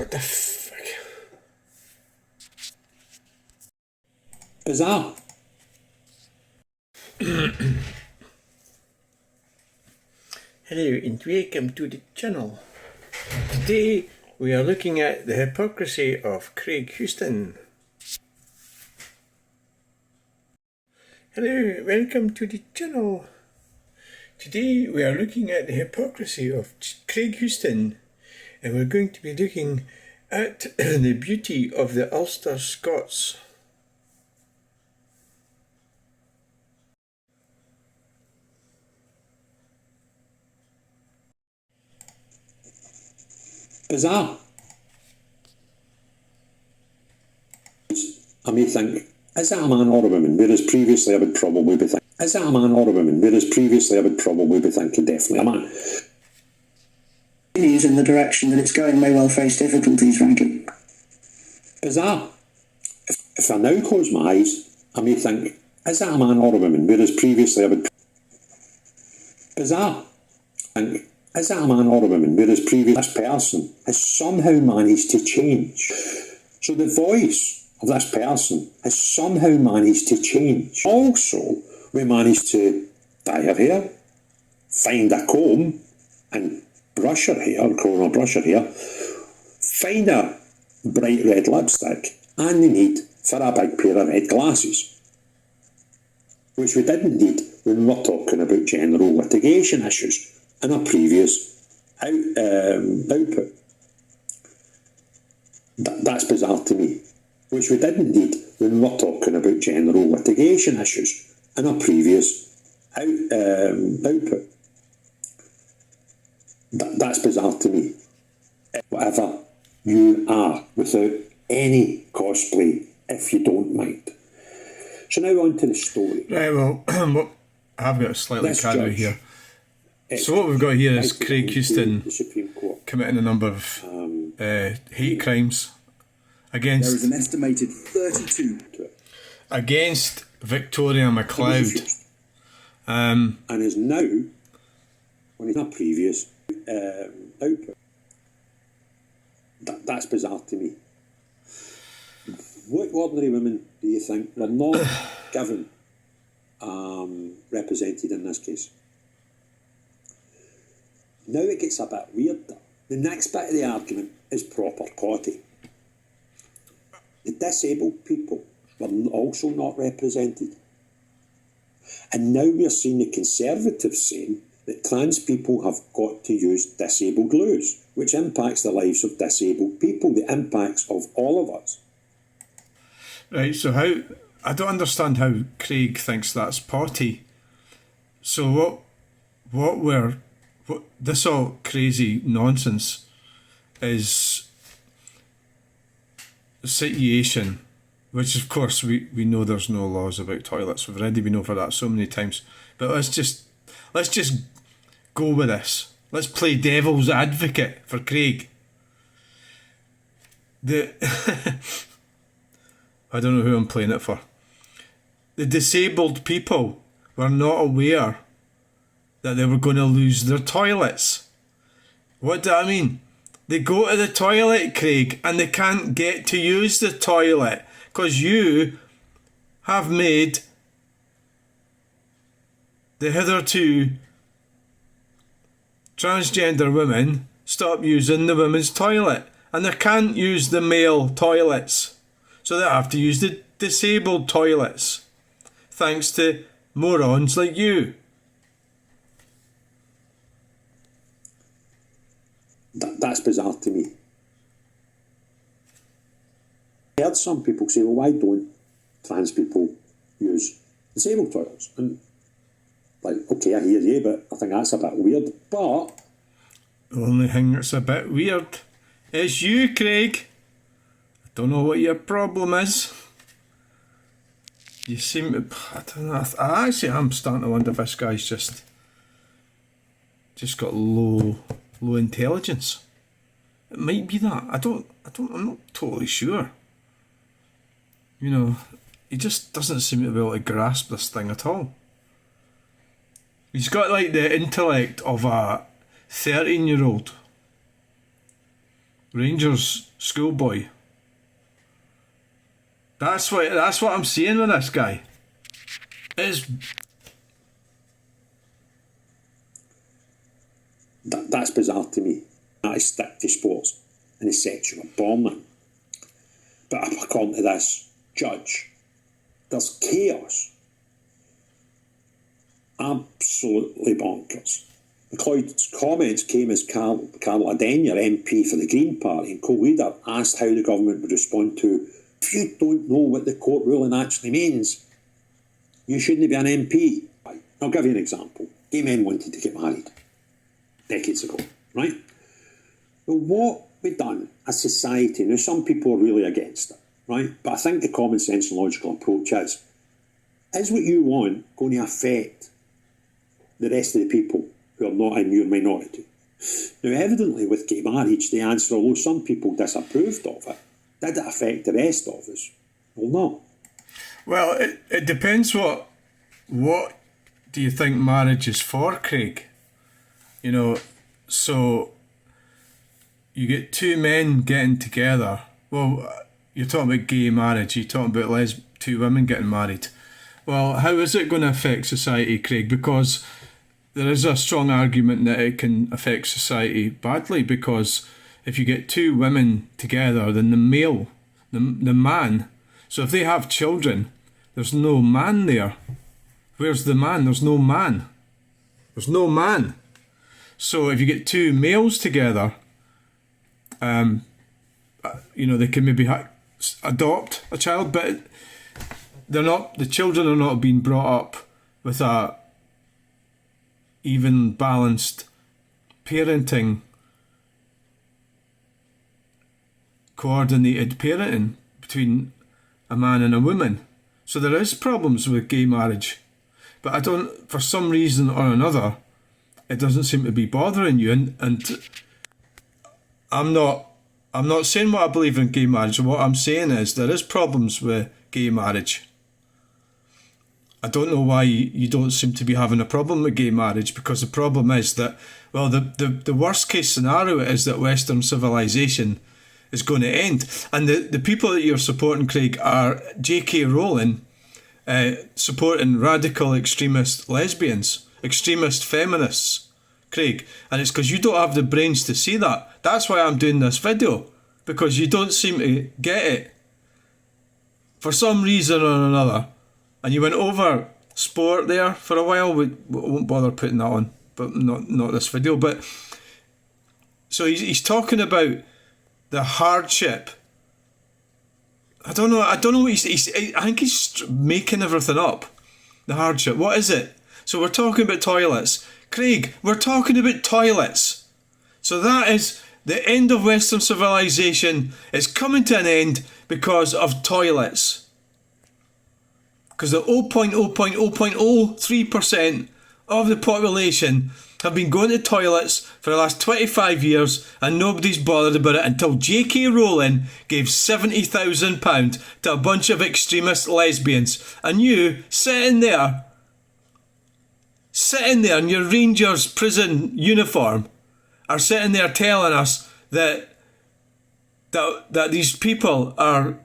What the fuck? Bizarre. Hello and welcome to the channel. Today we are looking at the hypocrisy of Craig Houston. Hello, welcome to the channel. Today we are looking at the hypocrisy of Craig Houston, and we're going to be looking at the beauty of the Ulster Scots. Bizarre. I may think, is that a man or a woman? Whereas previously I would probably be thinking, is that a man or a woman? Whereas previously I would probably be thinking definitely a man. Continues in the direction that it's going may well face difficulties, frankly. Bizarre. If I now close my eyes, I may think, is that a man or a woman? Whereas previously I would... Bizarre. Think, is that a man or a woman? Whereas this person has somehow managed to change. So the voice of this person has somehow managed to change. Also, we managed to dye her hair, find a comb and brush her hair, comb or brush her hair, find a bright red lipstick and the need for a big pair of red glasses, which we didn't need when we were talking about general litigation issues in a previous output. That's bizarre to me, which we didn't need when we were talking about general litigation issues in a previous output. That's bizarre to me. Whatever you are, without any cosplay, if you don't mind. So now on to the story. Right, well, I've got a slightly carried here. So what we've got here is Craig Houston committing a number of hate crimes against... There is an estimated 32... against Victoria McLoud. And is now on a previous output. That's bizarre to me. What ordinary women do you think were not given represented in this case? Now it gets a bit weird. The next bit of the argument is proper potty. The disabled people were also not represented. And now we're seeing the Conservatives saying that trans people have got to use disabled loos, which impacts the lives of disabled people, the impacts of all of us. Right, so I don't understand how Craig thinks that's potty. So what this all crazy nonsense is a situation, which of course we know there's no laws about toilets. We've already been over that so many times. But let's just go with this. Let's play devil's advocate for Craig. I don't know who I'm playing it for. The disabled people were not aware that they were going to lose their toilets. What do I mean? They go to the toilet, Craig, and they can't get to use the toilet because you have made the hitherto transgender women stop using the women's toilet, and they can't use the male toilets, so they have to use the disabled toilets, thanks to morons like you. That's bizarre to me. I heard some people say, well, why don't trans people use disabled toilets? And, like, okay, I hear you, but I think that's a bit weird. But the only thing that's a bit weird is you, Craig. I don't know what your problem is. You seem to... I don't know. I'm starting to wonder if this guy's just got low intelligence. It might be that. I'm not totally sure. You know, he just doesn't seem to be able to grasp this thing at all. He's got like the intellect of a 13-year-old. Rangers schoolboy. That's what I'm seeing with this guy. That's bizarre to me. That is stick to sports and the sexual bombing. But according to this judge, there's chaos. Absolutely bonkers. McLeod's comments came as Carla Denyer, MP for the Green Party and co-leader, asked how the government would respond to, if you don't know what the court ruling actually means, you shouldn't be an MP. I'll give you an example. Gay men wanted to get married decades ago, right? Well, what we've done as society, now some people are really against it, right? But I think the common sense and logical approach is what you want going to affect the rest of the people who are not in your minority? Now, evidently, with gay marriage, the answer, although some people disapproved of it, did it affect the rest of us? Well, no. Well, it depends what do you think marriage is for, Craig? You know, so you get two men getting together. Well, you're talking about gay marriage. You're talking about two women getting married. Well, how is it going to affect society, Craig? Because there is a strong argument that it can affect society badly, because if you get two women together, then the male, the man, so if they have children, there's no man there. Where's the man? There's no man. There's no man. So if you get two males together, they can maybe adopt a child, but the children are not being brought up with a even balanced parenting, coordinated parenting between a man and a woman. So there is problems with gay marriage, but for some reason or another, it doesn't seem to be bothering you. And I'm not saying what I believe in gay marriage. What I'm saying is there is problems with gay marriage. I don't know why you don't seem to be having a problem with gay marriage, because the problem is that, well, the worst case scenario is that Western civilization is going to end. And the people that you're supporting, Craig, are JK Rowling, supporting radical extremist lesbians, extremist feminists, Craig. And it's because you don't have the brains to see that. That's why I'm doing this video, because you don't seem to get it. For some reason or another. And you went over sport there for a while. We won't bother putting that on, but not this video. But so he's talking about the hardship. I don't know what he's I think he's making everything up. The hardship. What is it? So we're talking about toilets. Craig, we're talking about toilets. So that is the end of Western civilization. It's coming to an end because of toilets. Because the 0.03% of the population have been going to toilets for the last 25 years and nobody's bothered about it until JK Rowling gave £70,000 to a bunch of extremist lesbians. And you, sitting there in your Rangers prison uniform, are sitting there telling us that these people are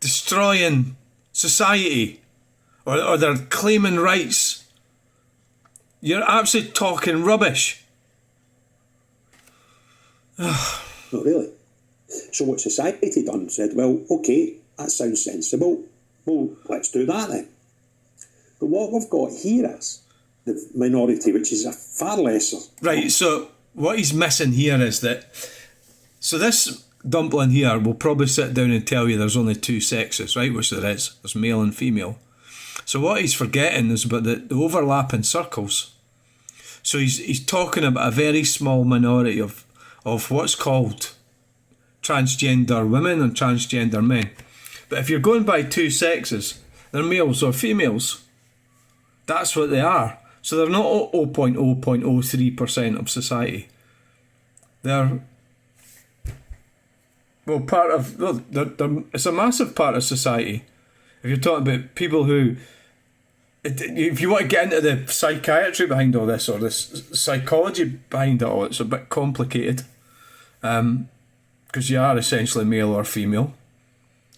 destroying society. Or they're claiming rights. You're absolutely talking rubbish. Not really. So what society done said, well, okay, that sounds sensible. Well, let's do that then. But what we've got here is the minority, which is a far lesser. Right, so what he's missing here is that... So this dumpling here will probably sit down and tell you there's only two sexes, right? Which there is. There's male and female. So what he's forgetting is about the overlapping circles. So he's talking about a very small minority of what's called transgender women and transgender men. But if you're going by two sexes, they're males or females. That's what they are. So they're not 0.03% of society. They're it's a massive part of society. If you're talking about people who... If you want to get into the psychiatry behind all this, or the psychology behind it all, it's a bit complicated. Because because you are essentially male or female.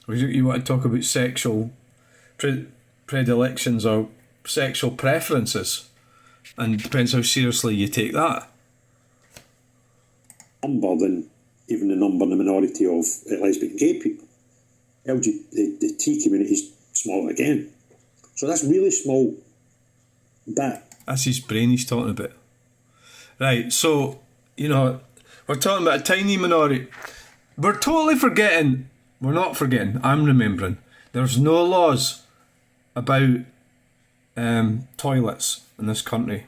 You want to talk about sexual predilections or sexual preferences, and it depends how seriously you take that. Number than even the number in the minority of lesbian and gay people. The T community is small again. So that's really small bit. That's his brain he's talking about. Right, so, we're talking about a tiny minority. We're totally forgetting, we're not forgetting, I'm remembering, there's no laws about toilets in this country.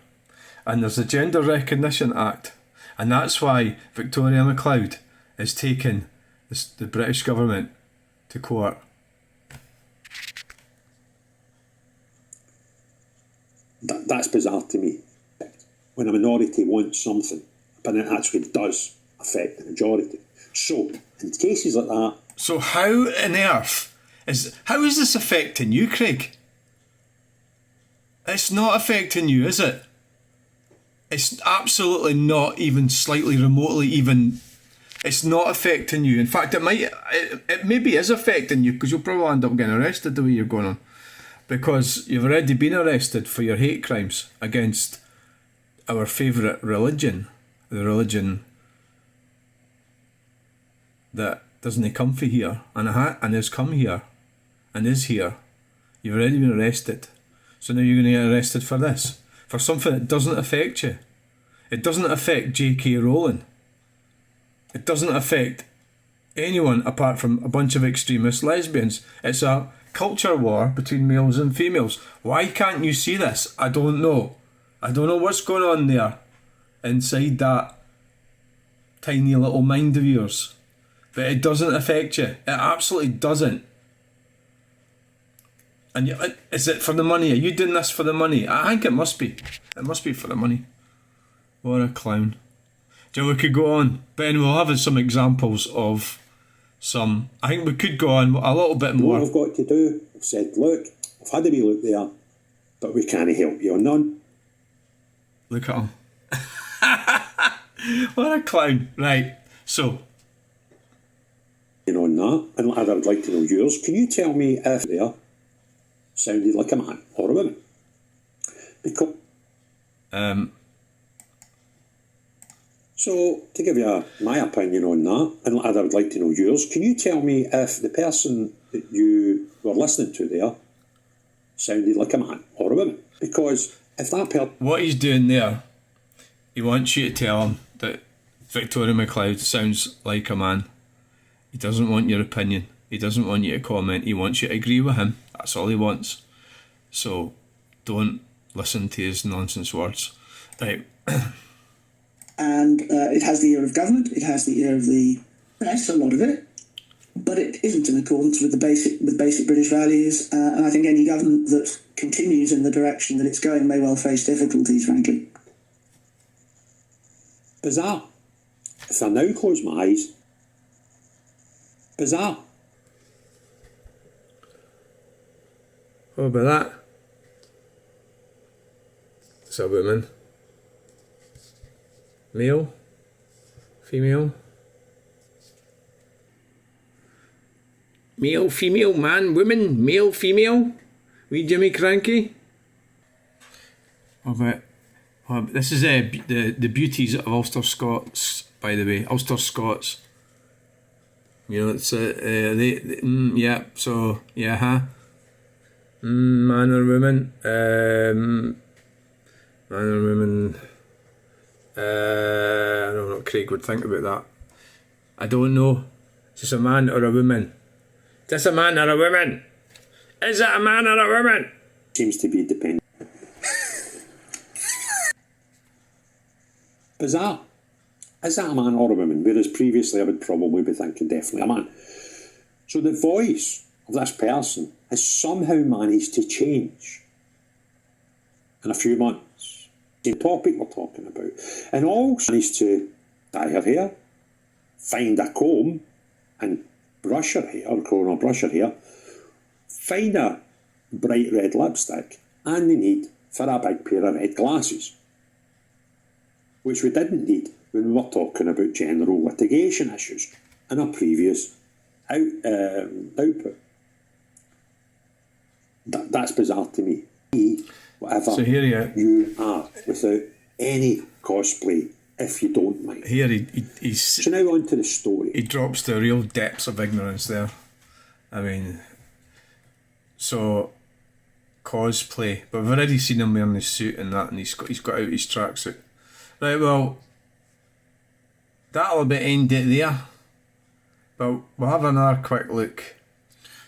And there's a Gender Recognition Act. And that's why Victoria McLoud is taking the British government to court. That's bizarre to me. When a minority wants something, but it actually does affect the majority. So, in cases like that... So how on earth how is this affecting you, Craig? It's not affecting you, is it? It's absolutely not even slightly remotely even... It's not affecting you. In fact, it maybe is affecting you, because you'll probably end up getting arrested the way you're going on. Because you've already been arrested for your hate crimes against our favourite religion. The religion that doesn't come for here and has come here and is here. You've already been arrested. So now you're going to get arrested for this. For something that doesn't affect you. It doesn't affect JK Rowling. It doesn't affect anyone apart from a bunch of extremist lesbians. It's a culture war between males and females. Why can't you see this? I don't know. I don't know what's going on there inside that tiny little mind of yours. But it doesn't affect you. It absolutely doesn't. And is it for the money? Are you doing this for the money? I think it must be. It must be for the money. What a clown. Do you know, we could go on. But anyway, we'll have some examples of some... I think we could go on a little bit more. What I've got to do, I've said, look, I've had a wee look there, but we can't help you on none. Look at him. What a clown. Right, so... On that, and I would like to know yours. Can you tell me if there sounded like a man or a woman? Because... So, to give you my opinion on that, and I would like to know yours, can you tell me if the person that you were listening to there sounded like a man or a woman? Because if that person... What he's doing there, he wants you to tell him that Victoria McLoud sounds like a man. He doesn't want your opinion. He doesn't want you to comment. He wants you to agree with him. That's all he wants. So, don't listen to his nonsense words. Right. And it has the ear of government, it has the ear of the press, a lot of it, but it isn't in accordance with basic British values, and I think any government that continues in the direction that it's going may well face difficulties, frankly. Bizarre. If I now close my eyes, bizarre. What about that? It's a woman. Male? Female? Male, female, man, woman, male, female? Wee Jimmy Cranky? What about this is the beauties of Ulster Scots, by the way. Ulster Scots. You know, it's yeah, so yeah, huh? Man or woman? Man or woman? I don't know what Craig would think about that. I don't know. Is this a man or a woman? Is this a man or a woman? Is it a man or a woman? Seems to be dependent. Bizarre. Is that a man or a woman? Whereas previously I would probably be thinking definitely a man. So the voice of this person has somehow managed to change in a few months. The topic we're talking about. And also managed to dye her hair, find a comb and brush her hair, or brush her hair, find a bright red lipstick and the need for a big pair of red glasses. Which we didn't need when we were talking about general litigation issues. in a previous output. That's bizarre to me. Whatever So here you are, without any cosplay, if you don't mind. Here he's So now on to the story. he drops the real depths of ignorance there. I mean, so cosplay, but we've already seen him wearing his suit and that, and he's got out his tracksuit. Right, well, that'll be end it there. But we'll have another quick look.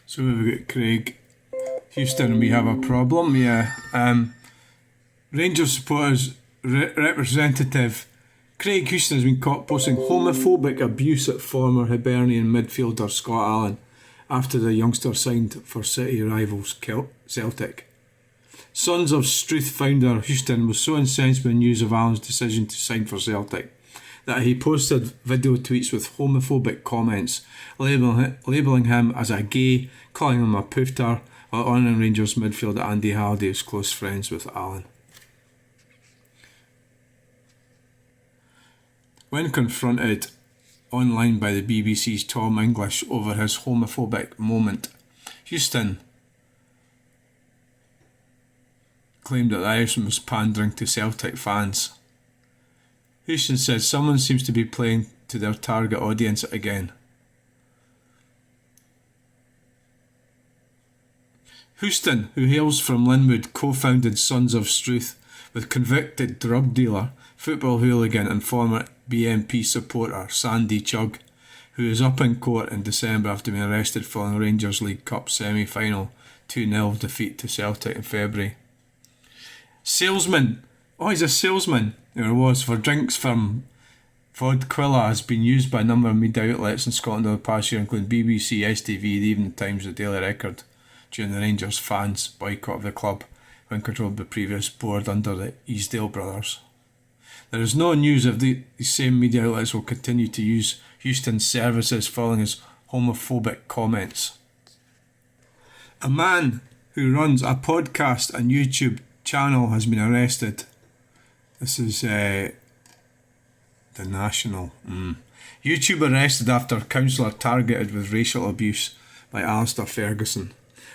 So we've got Craig Houston, we have a problem, yeah. Rangers supporters representative Craig Houston has been caught posting homophobic abuse at former Hibernian midfielder Scott Allan after the youngster signed for City rivals Celtic. Sons of Struth founder Houston was so incensed by news of Allan's decision to sign for Celtic that he posted video tweets with homophobic comments, labelling him as a gay, calling him a poofter, while honouring Rangers midfielder Andy Halliday was close friends with Allan. When confronted online by the BBC's Tom English over his homophobic moment, Houston claimed that the Irishman was pandering to Celtic fans. Houston said someone seems to be playing to their target audience again. Houston, who hails from Linwood, co-founded Sons of Struth with convicted drug dealer, football hooligan and former BNP supporter Sandy Chugg, who is up in court in December after being arrested following Rangers League Cup semi-final 2-0 defeat to Celtic in February. Salesman. Oh, he's a salesman. There was for drinks from Vodquilla has been used by a number of media outlets in Scotland over the past year, including BBC, STV, the Evening Times, the Daily Record, during the Rangers fans' boycott of the club when controlled by the previous board under the Easdale brothers. There is no news if these same media outlets will continue to use Houston's services following his homophobic comments. A man who runs a podcast and YouTube channel has been arrested. This is the National. YouTube arrested after councillor targeted with racial abuse by Alasdair Ferguson.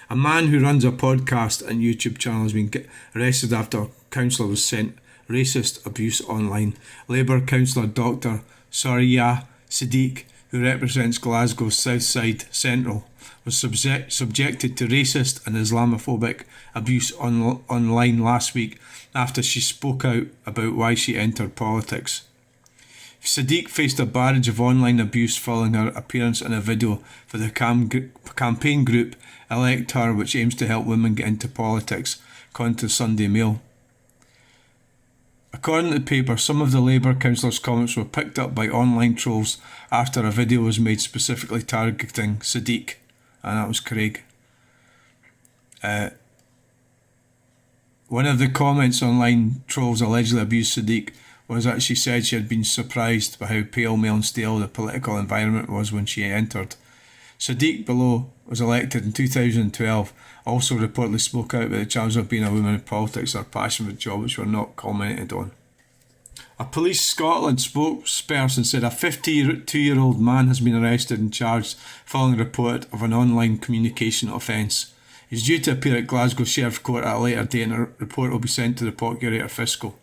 A man who runs a podcast and YouTube channel has been arrested after councillor was sent racist abuse online. Labour councillor Dr. Soraya Siddique, who represents Glasgow's South Side Central, was subjected to racist and Islamophobic abuse online last week after she spoke out about why she entered politics. Siddique faced a barrage of online abuse following her appearance in a video for the campaign group Elect Her, which aims to help women get into politics, according to Sunday Mail. According to the paper, some of the Labour councillors' comments were picked up by online trolls after a video was made specifically targeting Siddique, and that was Craig. One of the comments online trolls allegedly abused Siddique was that she said she had been surprised by how pale, male and stale the political environment was when she entered. Siddique below was elected in 2012, also reportedly spoke out about the challenges of being a woman in politics or passion for the job, which were not commented on. A Police Scotland spokesperson said a 52-year-old man has been arrested and charged following a report of an online communication offence. He's due to appear at Glasgow Sheriff Court at a later date, and a report will be sent to the Procurator Fiscal.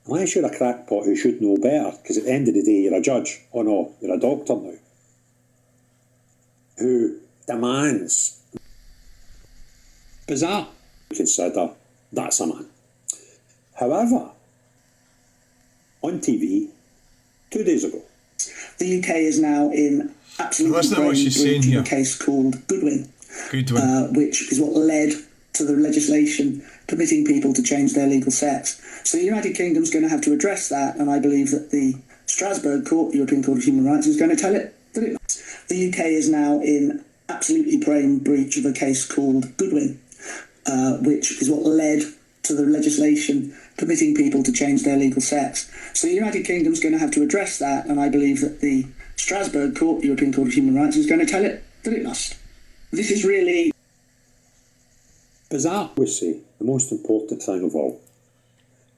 Unless you're a crackpot who should know better, because at the end of the day you're a judge. Oh no, you're a doctor now. Who demands bizarre consider that's a man. However, on TV 2 days ago, the UK is now in absolutely That's not what she's saying breach here. of a case called Goodwin, Goodwin. which is what led to the legislation permitting people to change their legal sex. So the United Kingdom's going to have to address that, and I believe that the Strasbourg Court, European Court of Human Rights, is going to tell it that it must. The UK is now in absolutely plain breach of a case called Goodwin, which is what led to the legislation permitting people to change their legal sex. So the United Kingdom's going to have to address that, and I believe that the Strasbourg Court, European Court of Human Rights, is going to tell it that it must. This is really As I always say, the most important thing of all,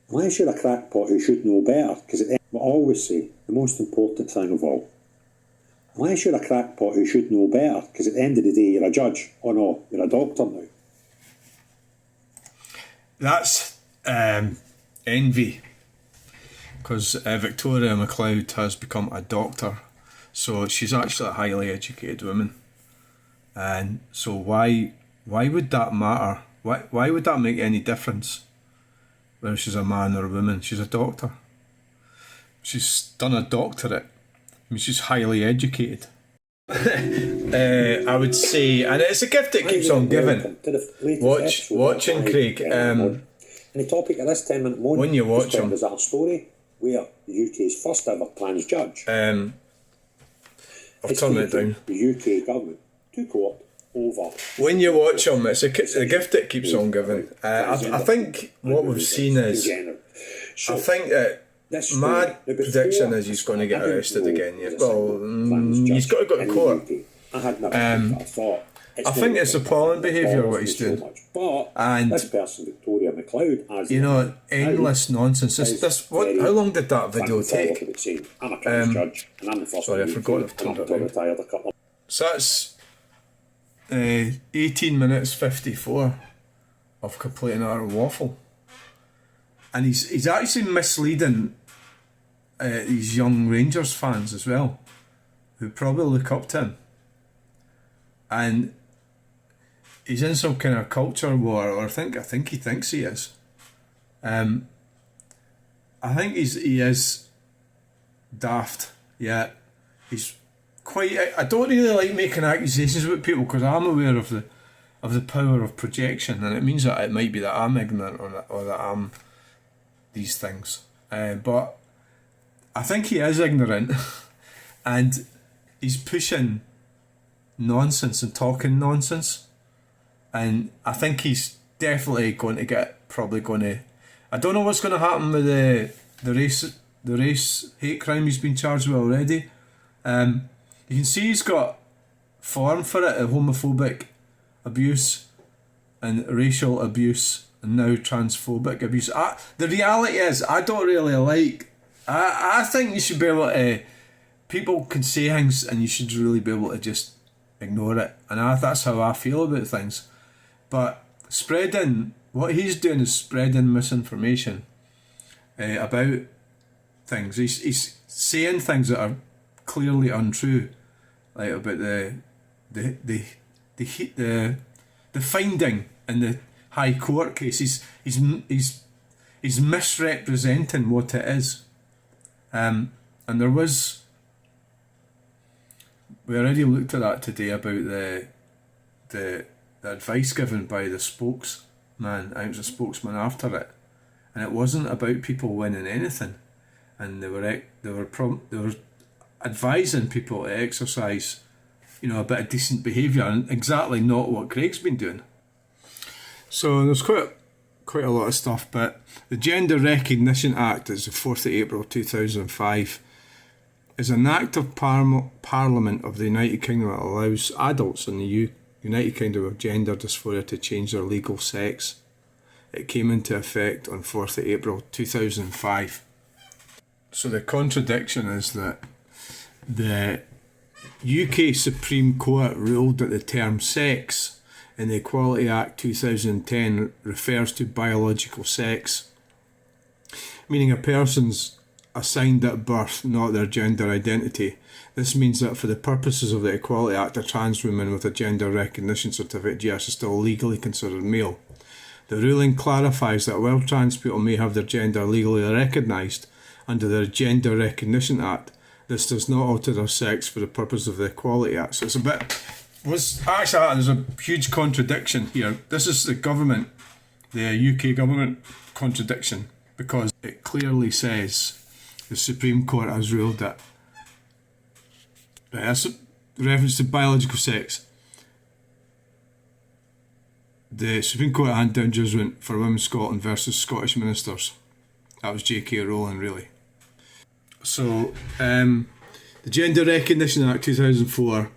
unless you're a crackpot who should know better, because I always say, the most important thing of all, unless you're a crackpot who should know better, because at the end of the day you're a judge. Oh no, you're a doctor now. That's envy, because Victoria McLoud has become a doctor, so she's actually a highly educated woman. And so why would that matter? Why would that make any difference whether she's a man or a woman? She's a doctor. She's done a doctorate. I mean, she's highly educated. I would say, and it's a gift that keeps on giving. Watching Craig. And the topic of this 10-minute moment when you watch him, is a story where the UK's first ever trans judge. I'll turn it down. The UK government to court over. When you watch him, it's a gift that keeps on giving. I think what we've seen is, I think that my prediction is he's going to get arrested again. Yeah. Well, he's got to go to court. I think it's appalling behaviour what he's doing. And this person, Victoria McLoud, you know, endless nonsense. How long did that video take? I'm a trans judge, and I'm the first. Sorry, I forgot I've turned it on. So that's 18 minutes 54 of complete and utter waffle. And he's actually misleading these young Rangers fans as well, who probably look up to him. And he's in some kind of culture war, or I think he thinks he is. I think he is daft. Yeah, he's quite. I don't really like making accusations about people because I'm aware of the power of projection, and it means that it might be that I'm ignorant or that I'm these things. But I think he is ignorant, and he's pushing nonsense and talking nonsense, and I think he's definitely going to I don't know what's going to happen with the race hate crime he's been charged with already. You can see he's got form for it, homophobic abuse and racial abuse and now transphobic abuse. The reality is, I don't really like. I think you should be able to. People can say things, and you should really be able to just ignore it. And that's how I feel about things. But what he's doing is spreading misinformation about things. He's saying things that are clearly untrue, like about the finding in the High Court case. He's misrepresenting what it is. And there was, we already looked at that today about the advice given by the spokesman. I was a spokesman after it, and it wasn't about people winning anything, and they were advising people to exercise, a bit of decent behaviour, and exactly not what Craig's been doing. So there's quite a lot of stuff, but the Gender Recognition Act is the 4th of April 2005. Is an act of Parliament of the United Kingdom that allows adults in the United Kingdom with gender dysphoria to change their legal sex. It came into effect on 4th of April 2005. So the contradiction is that the UK Supreme Court ruled that the term sex in the Equality Act 2010 refers to biological sex, meaning a person's assigned at birth, not their gender identity. This means that for the purposes of the Equality Act, a trans woman with a gender recognition certificate, GS, is still legally considered male. The ruling clarifies that while trans people may have their gender legally recognised under the Gender Recognition Act, this does not alter their sex for the purpose of the Equality Act. So it's there's a huge contradiction here. This is the government, the UK government contradiction, because it clearly says the Supreme Court has ruled that that's reference to biological sex. The Supreme Court handed down judgment for Women's Scotland versus Scottish ministers. That was JK Rowling, really. So, the Gender Recognition Act 2004,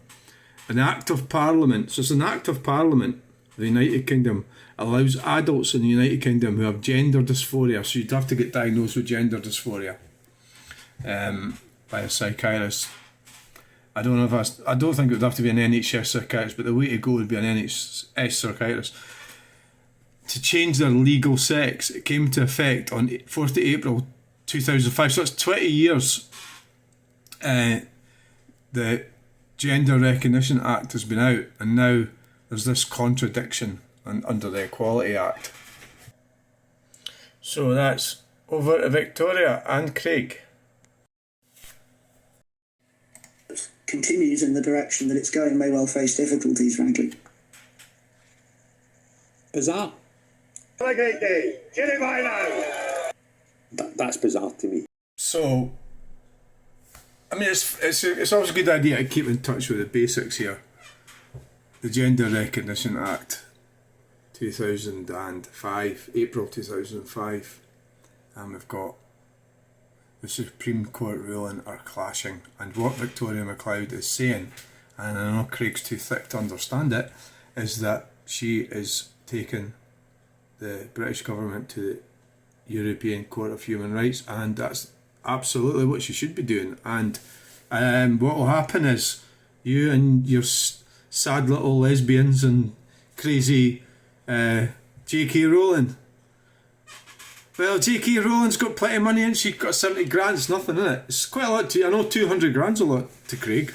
an Act of Parliament. So it's an Act of Parliament the United Kingdom allows adults in the United Kingdom who have gender dysphoria, so you'd have to get diagnosed with gender dysphoria by a psychiatrist. I don't think it would have to be an NHS psychiatrist, but the way to go would be an NHS psychiatrist, to change their legal sex. It came into effect on 4th of April 2005, so it's 20 years. The Gender Recognition Act has been out, and now there's this contradiction under the Equality Act. So that's over to Victoria and Craig. Continues in the direction that it's going may well face difficulties, frankly. Bizarre. Have a great day. Get bye now. That's bizarre to me. So, I mean, it's always a good idea to keep in touch with the basics here. The Gender Recognition Act, 2005, April 2005, and we've got the Supreme Court ruling are clashing, and what Victoria McLoud is saying, and I know Craig's too thick to understand it, is that she is taking the British government to the European Court of Human Rights, and that's absolutely what she should be doing. And what will happen is you and your sad little lesbians and crazy JK Rowling. Well, JK Rowling's got plenty of money and she's got 70 grand, it's nothing, isn't it? It's quite a lot to you. I know 200 grand's a lot to Craig,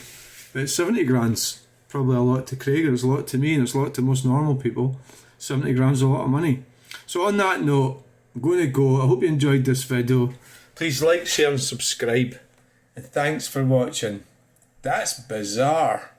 but 70 grand's probably a lot to Craig, and it's a lot to me, and it's a lot to most normal people. 70 grand's a lot of money. So on that note, I'm going to go. I hope you enjoyed this video. Please like, share and subscribe. And thanks for watching. That's bizarre.